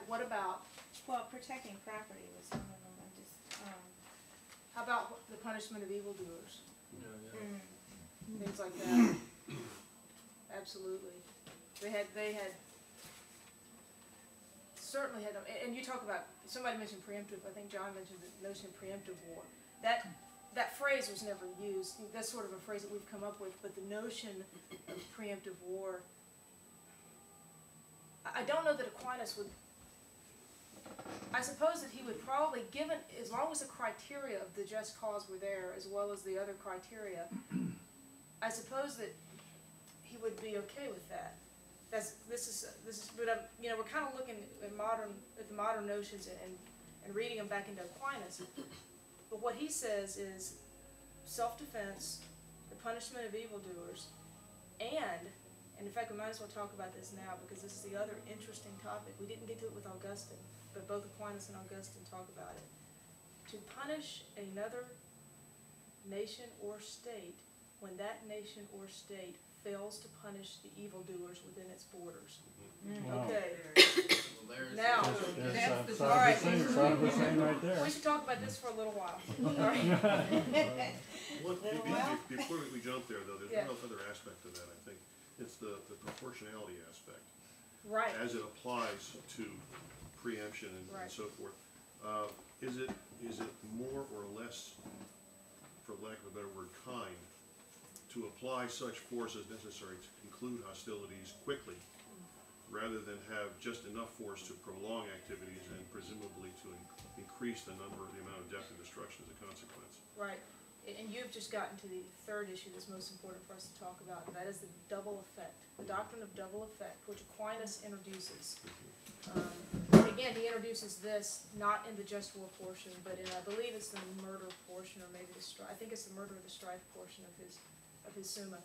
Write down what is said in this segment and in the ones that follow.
what about, Well, protecting property was one of them. I just, how about the punishment of evildoers? Yeah. Things like that. Absolutely. They had certainly had, and you talk about, somebody mentioned preemptive, I think John mentioned the notion of preemptive war. That phrase was never used. That's sort of a phrase that we've come up with, but the notion of preemptive war, I don't know that Aquinas would, I suppose that he would probably, given, as long as the criteria of the just cause were there, as well as the other criteria, I suppose that he would be okay with that. This is, but you know, we're kind of looking at the modern notions and reading them back into Aquinas. But what he says is self-defense, the punishment of evildoers, and in fact we might as well talk about this now because this is the other interesting topic. We didn't get to it with Augustine, but both Aquinas and Augustine talk about it. To punish another nation or state when that nation or state fails to punish the evildoers within its borders. Wow. Okay. Well, Now, That's all right. right there. We should talk about this for a little while. All right. Before we jump there, though, there's Yeah. one other aspect to that, I think. It's the proportionality aspect. Right. As it applies to preemption and Right. so forth. Is it more or less, for lack of a better word, kind, to apply such force as necessary to conclude hostilities quickly, rather than have just enough force to prolong activities and presumably to increase the amount of death and destruction as a consequence? Right. And you've just gotten to the third issue that's most important for us to talk about, and that is the double effect, the doctrine of double effect, which Aquinas introduces. Again, he introduces this not in the just war portion, but in, I believe it's the murder portion, or maybe the strife. I think it's the murder or the strife portion of his Summa.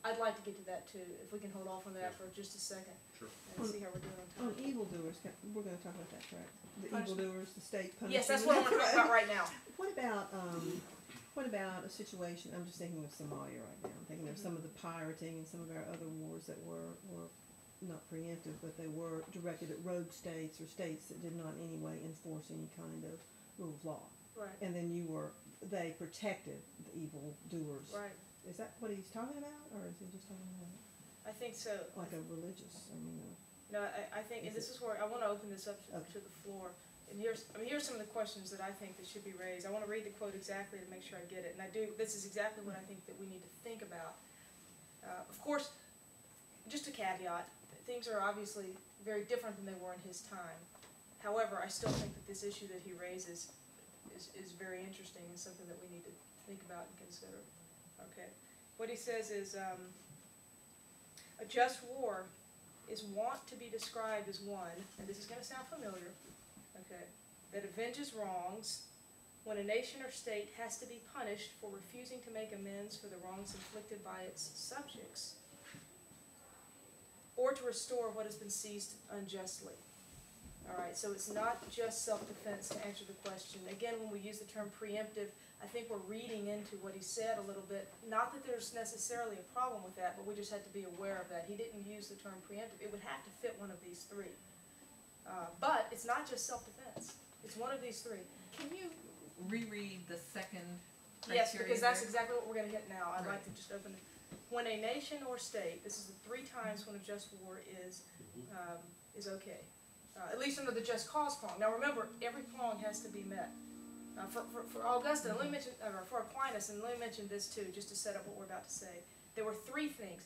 I'd like to get to that too, if we can hold off on that for just a second. Sure. And see how we're doing on On time. evildoers, we're going to talk about that, correct? The Punishment. evildoers, the state punishment. Yes, that's what I want to talk about right now. What about a situation? I'm just thinking of Somalia right now. I'm thinking of some of the pirating and some of our other wars that were not preemptive, but they were directed at rogue states or states that did not in any way enforce any kind of rule of law. Right. And then they protected the evildoers. Right. Is that what he's talking about, or is he just talking about I think so. like a religious? No, I think, and this is where I want to open this up to the floor. And here's some of the questions that I think that should be raised. I want to read the quote exactly to make sure I get it. And I do. This is exactly what I think that we need to think about. Of course, just a caveat: things are obviously very different than they were in his time. However, I still think that this issue that he raises is very interesting and something that we need to think about and consider. Okay. What he says is, a just war is wont to be described as one, and this is going to sound familiar, okay, that avenges wrongs when a nation or state has to be punished for refusing to make amends for the wrongs inflicted by its subjects, or to restore what has been seized unjustly. All right, so it's not just self-defense to answer the question. Again, when we use the term preemptive, I think we're reading into what he said a little bit. Not that there's necessarily a problem with that, but we just had to be aware of that. He didn't use the term preemptive. It would have to fit one of these three. But it's not just self-defense. It's one of these three. Can you reread the second criteria? Yes, because that's exactly what we're going to hit now. I'd Right. like to just open it. When a nation or state, this is the 3 times when a just war is okay. At least under the just cause prong. Now remember, every prong has to be met. For Augustine, let me mention, or for Aquinas, and let me mention this too, just to set up what we're about to say. There were 3 things.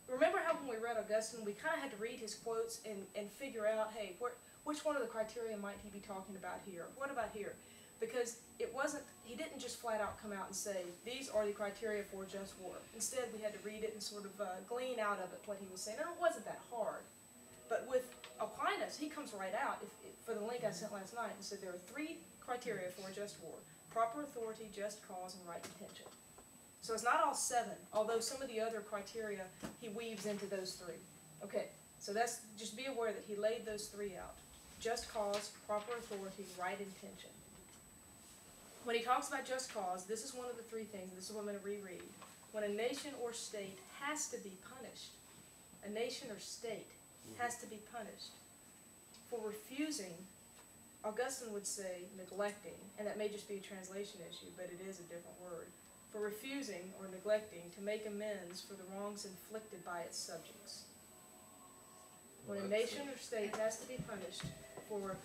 Remember how when we read Augustine, we kind of had to read his quotes and figure out, hey, which one of the criteria might he be talking about here? What about here? Because he didn't just flat out come out and say, these are the criteria for just war. Instead, we had to read it and sort of glean out of it what he was saying. And it wasn't that hard. But with Aquinas, he comes right out, for the link I sent last night, and said there are 3 criteria for a just war: proper authority, just cause, and right intention. So it's not all 7, although some of the other criteria he weaves into those 3. Okay, so that's, just be aware that he laid those 3 out: just cause, proper authority, right intention. When he talks about just cause, this is one of the 3 things, and this is what I'm going to reread. When a nation or state has to be punished, a nation or state has to be punished for refusing, Augustine would say neglecting, and that may just be a translation issue, but it is a different word, for refusing or neglecting to make amends for the wrongs inflicted by its subjects. When a nation or state has to be punished for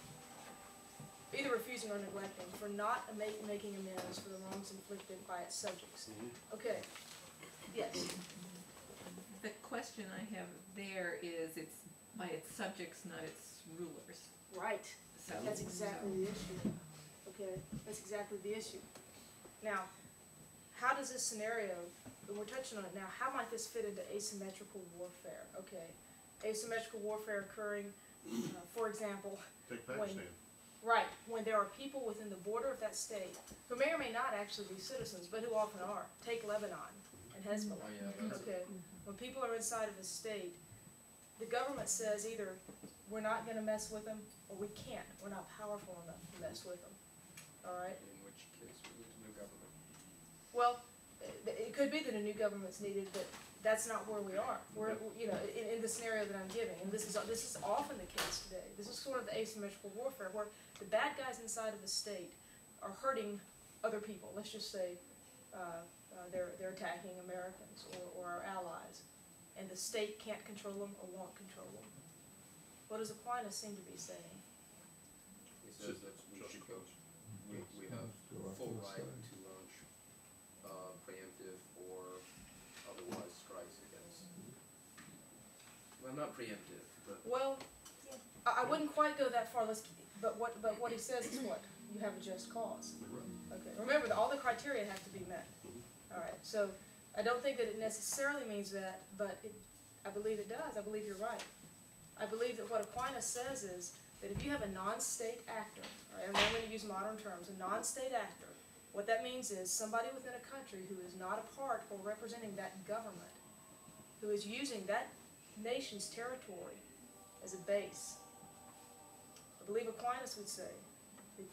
either refusing or neglecting, for not making amends for the wrongs inflicted by its subjects. Okay, yes, The question I have there is, it's by its subjects, not its rulers. right. So That's exactly the issue. Okay, that's exactly the issue. Now, how does this scenario, and we're touching on it now, how might this fit into asymmetrical warfare? Okay, asymmetrical warfare occurring, for example, Take Pakistan. right, when there are people within the border of that state who may or may not actually be citizens, but who often are. Take Lebanon and Hezbollah. Oh, yeah, that's Okay, when people are inside of a state, the government says either we're not going to mess with them, or we can't. We're not powerful enough to mess with them. All right. in which case we need a new government. Well, it could be that a new government's needed, but that's not where we are. We're, you know, in the scenario that I'm giving, and this is often the case today. This is sort of the asymmetrical warfare, where the bad guys inside of the state are hurting other people. Let's just say they're attacking Americans or our allies, and the state can't control them or won't control them. What does Aquinas seem to be saying? He says that we should go, we have full right to launch preemptive or otherwise strikes against, well, not preemptive, but Well, I wouldn't quite go that far. But what he says is what? You have a just cause. Okay. Remember, all the criteria have to be met. All right. So I don't think that it necessarily means that, but I believe it does. I believe you're right. I believe that what Aquinas says is that if you have a non-state actor, all right, and I'm going to use modern terms, a non-state actor, what that means is somebody within a country who is not a part or representing that government, who is using that nation's territory as a base. I believe Aquinas would say that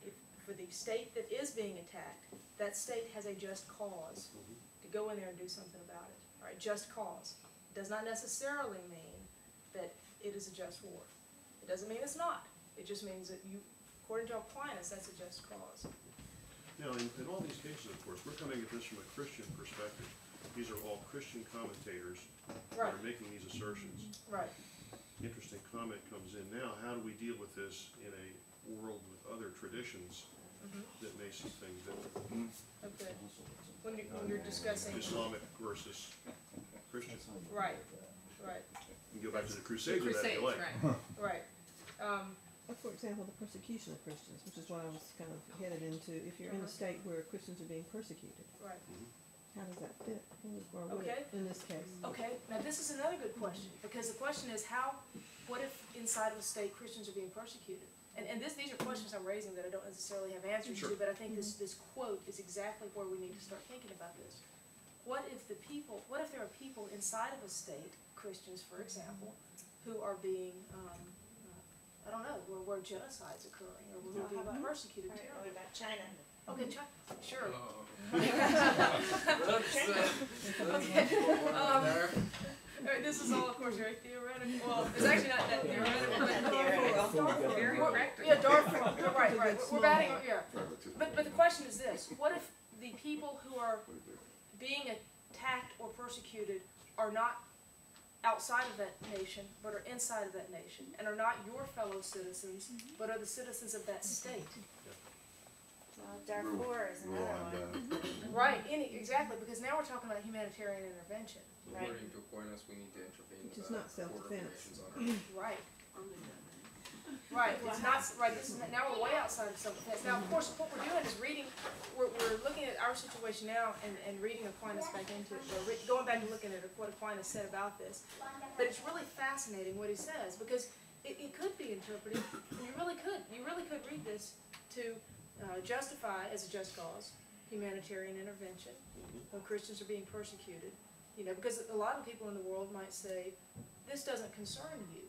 if for the state that is being attacked, that state has a just cause to go in there and do something about it. All right, just cause. It does not necessarily mean that it is a just war. It doesn't mean it's not. It just means that you, according to Aquinas, that's a just cause. Now, in all these cases, of course, we're coming at this from a Christian perspective. These are all Christian commentators Right. that are making these assertions. Right. Interesting comment comes in now. How do we deal with this in a world with other traditions that may see things differently? Okay. When you're discussing. Islamic versus Christian. Right. Right. You can go back to the Crusades with that if Crusades, you like. right. Right. Like, for example, the persecution of Christians, which is what I was kind of headed into. If you're in a state where Christians are being persecuted, Right. how does that fit? Or would Okay. it in this case? Okay. Now this is another good question, because the question is what if inside of a state Christians are being persecuted? And these are questions I'm raising that I don't necessarily have answers Sure. to, but I think this quote is exactly where we need to start thinking about this. What if there are people inside of a state, Christians for example, who are being, I don't know, where genocide's occurring, or who are being persecuted All right, terribly? what about China? Okay, sure. Oh. All right, this is all, of course, very theoretical. Well, it's actually not that theoretical, but Very Well, practical. yeah, Darfur. You're right. We're batting. Yeah. But the question is this: what if the people who are being attacked or persecuted are not outside of that nation, but are inside of that nation, and are not your fellow citizens, but are the citizens of that state? Darfur is another one. Right. Exactly. Because now we're talking about humanitarian intervention. Right. According to Aquinas, we need to intervene Which is with not self-defense. nations on Earth. Right. Right, it's not, right, now we're way outside of self-defense. Now, of course, what we're doing is we're looking at our situation now and reading Aquinas back into it, or going back and looking at what Aquinas said about this. But it's really fascinating what he says, because it could be interpreted, you really could read this to justify as a just cause humanitarian intervention when Christians are being persecuted. You know, because a lot of people in the world might say, this doesn't concern you.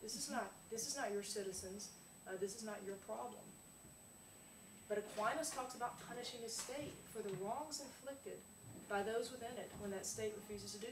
This is not your citizens. This is not your problem. But Aquinas talks about punishing a state for the wrongs inflicted by those within it when that state refuses to do so.